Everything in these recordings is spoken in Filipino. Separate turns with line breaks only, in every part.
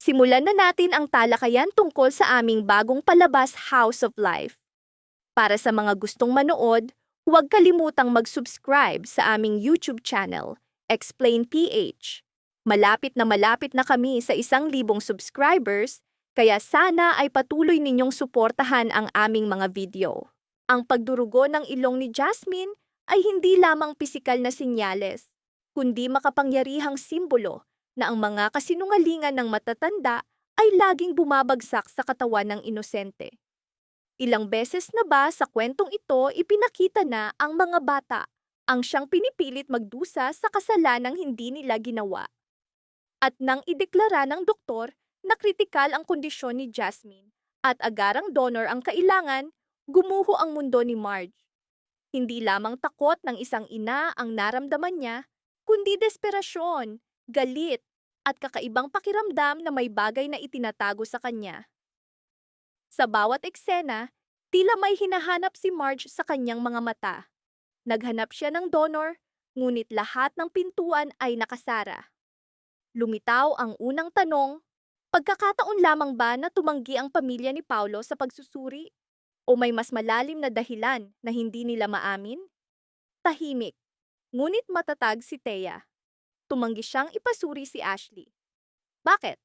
Simulan na natin ang talakayan tungkol sa aming bagong palabas, House of Life. Para sa mga gustong manood, huwag kalimutang mag-subscribe sa aming YouTube channel, Explain PH. Malapit na kami sa 1,000 subscribers, kaya sana ay patuloy ninyong suportahan ang aming mga video. Ang pagdurugo ng ilong ni Jasmine ay hindi lamang pisikal na sinyales, kundi makapangyarihang simbolo na ang mga kasinungalingan ng matatanda ay laging bumabagsak sa katawan ng inosente. Ilang beses na ba sa kwentong ito ipinakita na ang mga bata ang siyang pinipilit magdusa sa kasalanang hindi nila ginawa. At nang ideklara ng doktor na kritikal ang kondisyon ni Jasmine at agarang donor ang kailangan, gumuho ang mundo ni Marge. Hindi lamang takot ng isang ina ang naramdaman niya, kundi desperasyon, galit, at kakaibang pakiramdam na may bagay na itinatago sa kanya. Sa bawat eksena, tila may hinahanap si Marge sa kanyang mga mata. Naghanap siya ng donor, ngunit lahat ng pintuan ay nakasara. Lumitaw ang unang tanong, pagkakataon lamang ba na tumanggi ang pamilya ni Paulo sa pagsusuri? O may mas malalim na dahilan na hindi nila maamin? Tahimik, ngunit matatag si Thea. Tumanggi siyang ipasuri si Ashley. Bakit?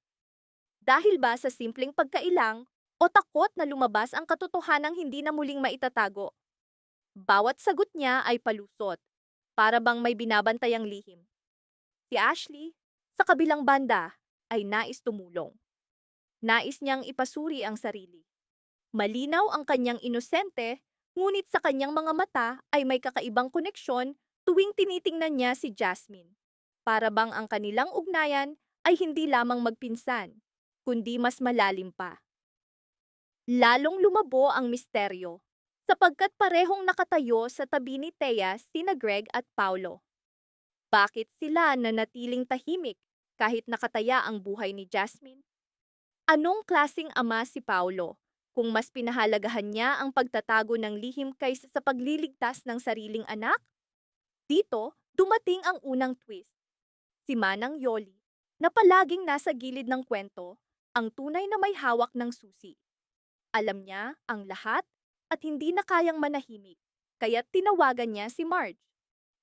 Dahil ba sa simpleng pagkailang o takot na lumabas ang katotohanang hindi na muling maitatago? Bawat sagot niya ay palusot, para bang may binabantayang lihim. Si Ashley, sa kabilang banda, ay nais tumulong. Nais niyang ipasuri ang sarili. Malinaw ang kanyang inosente, ngunit sa kanyang mga mata ay may kakaibang koneksyon tuwing tinitingnan niya si Jasmine. Para bang ang kanilang ugnayan ay hindi lamang magpinsan, kundi mas malalim pa. Lalong lumabo ang misteryo, sapagkat parehong nakatayo sa tabi ni Thea sina Greg at Paulo. Bakit sila nanatiling tahimik kahit nakataya ang buhay ni Jasmine? Anong klasing ama si Paulo kung mas pinahalagahan niya ang pagtatago ng lihim kaysa sa pagliligtas ng sariling anak? Dito, dumating ang unang twist. Si Manang Yoli, na palaging nasa gilid ng kwento, ang tunay na may hawak ng susi. Alam niya ang lahat at hindi na kayang manahimik, kaya't tinawagan niya si Marge.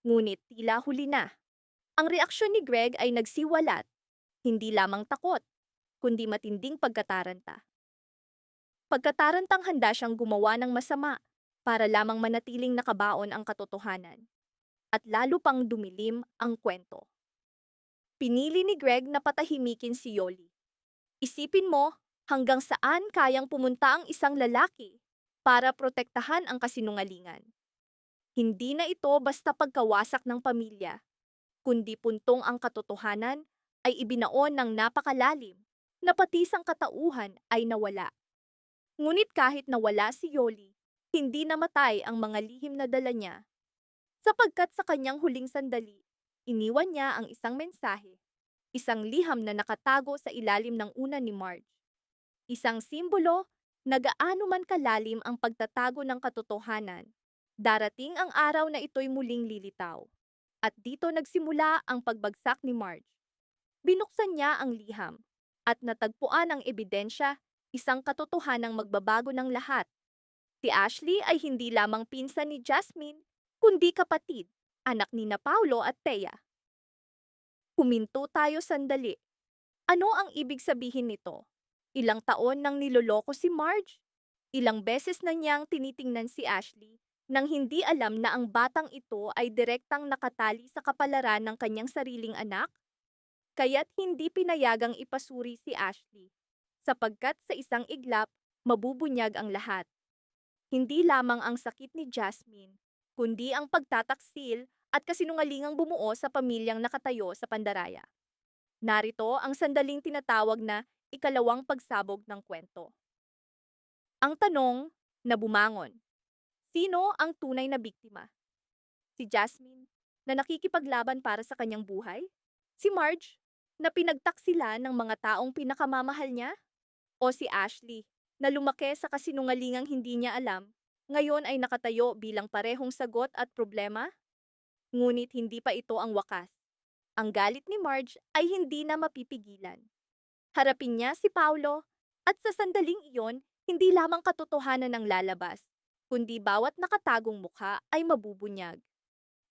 Ngunit tila huli na. Ang reaksyon ni Greg ay nagsiwalat, hindi lamang takot, kundi matinding pagkataranta. Pagkatarantang handa siyang gumawa ng masama para lamang manatiling nakabaon ang katotohanan. At lalo pang dumilim ang kwento. Pinili ni Greg na patahimikin si Yoli. Isipin mo hanggang saan kayang pumunta ang isang lalaki para protektahan ang kasinungalingan. Hindi na ito basta pagkawasak ng pamilya, kundi puntong ang katotohanan ay ibinaon ng napakalalim na pati sang katauhan ay nawala. Ngunit kahit nawala si Yoli, hindi namatay ang mga lihim na dala niya. Sapagkat sa kanyang huling sandali, iniwan niya ang isang mensahe, isang liham na nakatago sa ilalim ng una ni Marge. Isang simbolo na gaano man kalalim ang pagtatago ng katotohanan, darating ang araw na ito'y muling lilitaw. At dito nagsimula ang pagbagsak ni Marge. Binuksan niya ang liham at natagpuan ang ebidensya, isang katotohanang magbabago ng lahat. Si Ashley ay hindi lamang pinsan ni Jasmine, kundi kapatid, anak ni na Paulo at Thea. Huminto tayo sandali. Ano ang ibig sabihin nito? Ilang taon nang niloloko si Marge? Ilang beses na niyang tinitingnan si Ashley nang hindi alam na ang batang ito ay direktang nakatali sa kapalaran ng kanyang sariling anak? Kaya't hindi pinayagang ipasuri si Ashley, sapagkat sa isang iglap, mabubunyag ang lahat. Hindi lamang ang sakit ni Jasmine, kundi ang pagtataksil at kasinungalingang bumuo sa pamilyang nakatayo sa pandaraya. Narito ang sandaling tinatawag na ikalawang pagsabog ng kwento. Ang tanong na bumangon, sino ang tunay na biktima? Si Jasmine, na nakikipaglaban para sa kanyang buhay? Si Marge, na pinagtaksila ng mga taong pinakamamahal niya? O si Ashley, na lumaki sa kasinungalingang hindi niya alam, ngayon ay nakatayo bilang parehong sagot at problema? Ngunit hindi pa ito ang wakas. Ang galit ni Marge ay hindi na mapipigilan. Harapin niya si Paulo at sa sandaling iyon, hindi lamang katotohanan ang lalabas, kundi bawat nakatagong mukha ay mabubunyag.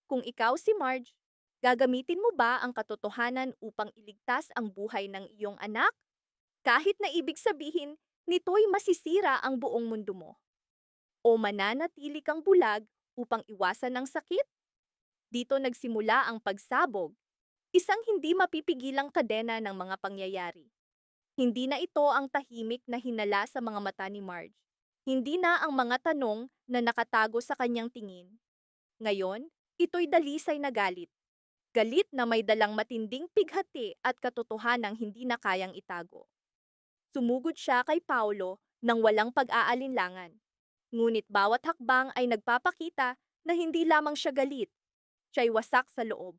Kung ikaw si Marge, gagamitin mo ba ang katotohanan upang iligtas ang buhay ng iyong anak? Kahit na ibig sabihin, nito'y masisira ang buong mundo mo. O mananatili kang bulag upang iwasan ang sakit? Dito nagsimula ang pagsabog, isang hindi mapipigilang kadena ng mga pangyayari. Hindi na ito ang tahimik na hinala sa mga mata ni Marge. Hindi na ang mga tanong na nakatago sa kanyang tingin. Ngayon, ito'y dalisay na galit. Galit na may dalang matinding pighati at katotohanang hindi na kayang itago. Sumugod siya kay Paulo nang walang pag-aalinlangan. Ngunit bawat hakbang ay nagpapakita na hindi lamang siya galit, siya'y wasak sa loob.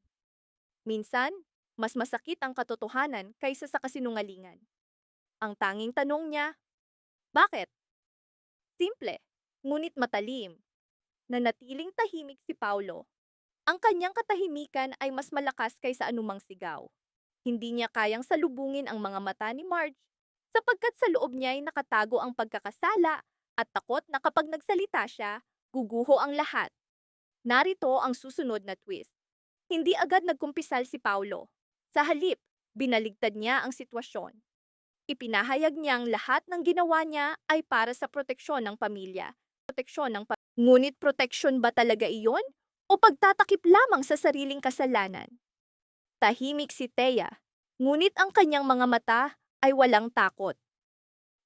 Minsan, mas masakit ang katotohanan kaysa sa kasinungalingan. Ang tanging tanong niya, bakit? Simple, ngunit matalim. Nanatiling tahimik si Paulo. Ang kanyang katahimikan ay mas malakas kaysa anumang sigaw. Hindi niya kayang salubungin ang mga mata ni Marge, sapagkat sa loob niya ay nakatago ang pagkakasala at takot na kapag nagsalita siya, guguho ang lahat. Narito ang susunod na twist. Hindi agad nagkumpisal si Paulo. Sa halip, binaligtad niya ang sitwasyon. Ipinahayag niyang lahat ng ginawa niya ay para sa proteksyon ng pamilya. Ngunit proteksyon ba talaga iyon? O pagtatakip lamang sa sariling kasalanan? Tahimik si Thea, ngunit ang kanyang mga mata ay walang takot.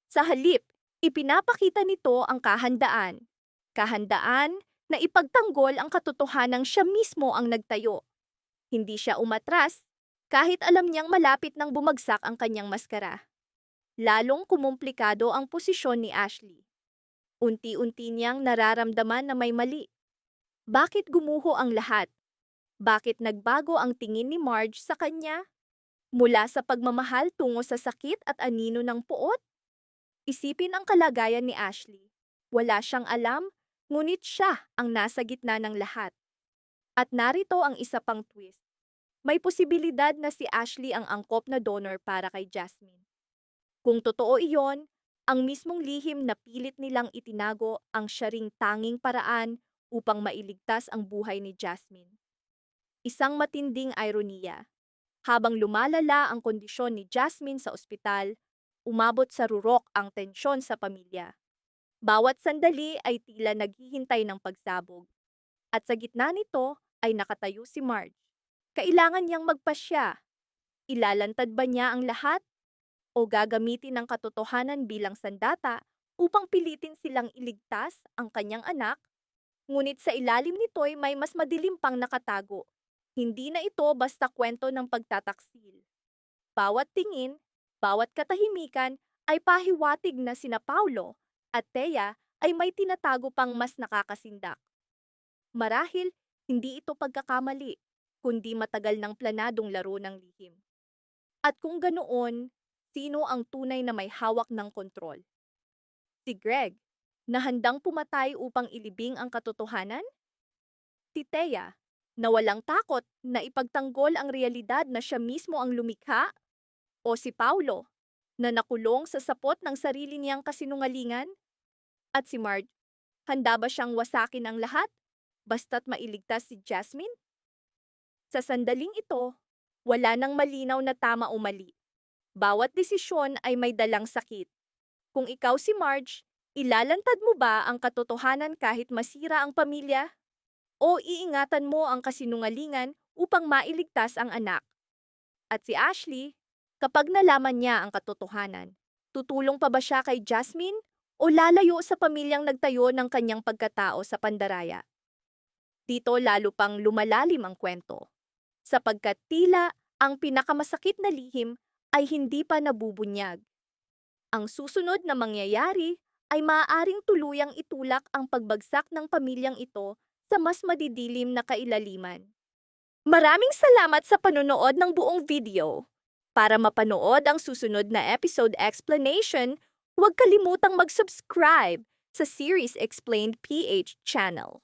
Sa halip, ipinapakita nito ang kahandaan. Kahandaan na ipagtanggol ang katotohanang siya mismo ang nagtayo. Hindi siya umatras, kahit alam niyang malapit nang bumagsak ang kanyang maskara. Lalong kumumplikado ang posisyon ni Ashley. Unti-unti niyang nararamdaman na may mali. Bakit gumuho ang lahat? Bakit nagbago ang tingin ni Marge sa kanya? Mula sa pagmamahal tungo sa sakit at anino ng puot? Isipin ang kalagayan ni Ashley. Wala siyang alam, ngunit siya ang nasa gitna ng lahat. At narito ang isa pang twist. May posibilidad na si Ashley ang angkop na donor para kay Jasmine. Kung totoo iyon, ang mismong lihim na pilit nilang itinago ang siya ring tanging paraan upang mailigtas ang buhay ni Jasmine. Isang matinding ironiya. Habang lumalala ang kondisyon ni Jasmine sa ospital, umabot sa rurok ang tensyon sa pamilya. Bawat sandali ay tila naghihintay ng pagsabog. At sa gitna nito ay nakatayo si Marge. Kailangan niyang magpasya. Ilalantad ba niya ang lahat? O gagamitin ang katotohanan bilang sandata upang pilitin silang iligtas ang kanyang anak? Ngunit sa ilalim nito'y may mas madilim pang nakatago. Hindi na ito basta kwento ng pagtataksil. Bawat tingin, bawat katahimikan ay pahiwatig na sina Paulo at Thea ay may tinatago pang mas nakakasindak. Marahil, hindi ito pagkakamali, kundi matagal ng planadong laro ng lihim. At kung ganoon, sino ang tunay na may hawak ng kontrol? Si Greg, na handang pumatay upang ilibing ang katotohanan? Si Thea, na walang takot na ipagtanggol ang realidad na siya mismo ang lumikha? O si Paulo, na nakulong sa sapot ng sarili niyang kasinungalingan? At si Marge, handa ba siyang wasakin ang lahat, basta't mailigtas si Jasmine? Sa sandaling ito, wala nang malinaw na tama o mali. Bawat desisyon ay may dalang sakit. Kung ikaw si Marge, ilalantad mo ba ang katotohanan kahit masira ang pamilya? O iingatan mo ang kasinungalingan upang mailigtas ang anak? At si Ashley, kapag nalaman niya ang katotohanan, tutulong pa ba siya kay Jasmine o lalayo sa pamilyang nagtayo ng kanyang pagkatao sa pandaraya? Dito lalo pang lumalalim ang kwento, sapagkat tila ang pinakamasakit na lihim ay hindi pa nabubunyag. Ang susunod na mangyayari ay maaaring tuluyang itulak ang pagbagsak ng pamilyang ito sa mas madidilim na kailaliman. Maraming salamat sa panonood ng buong video. Para mapanood ang susunod na episode explanation, huwag kalimutang mag-subscribe sa Series Explained PH channel.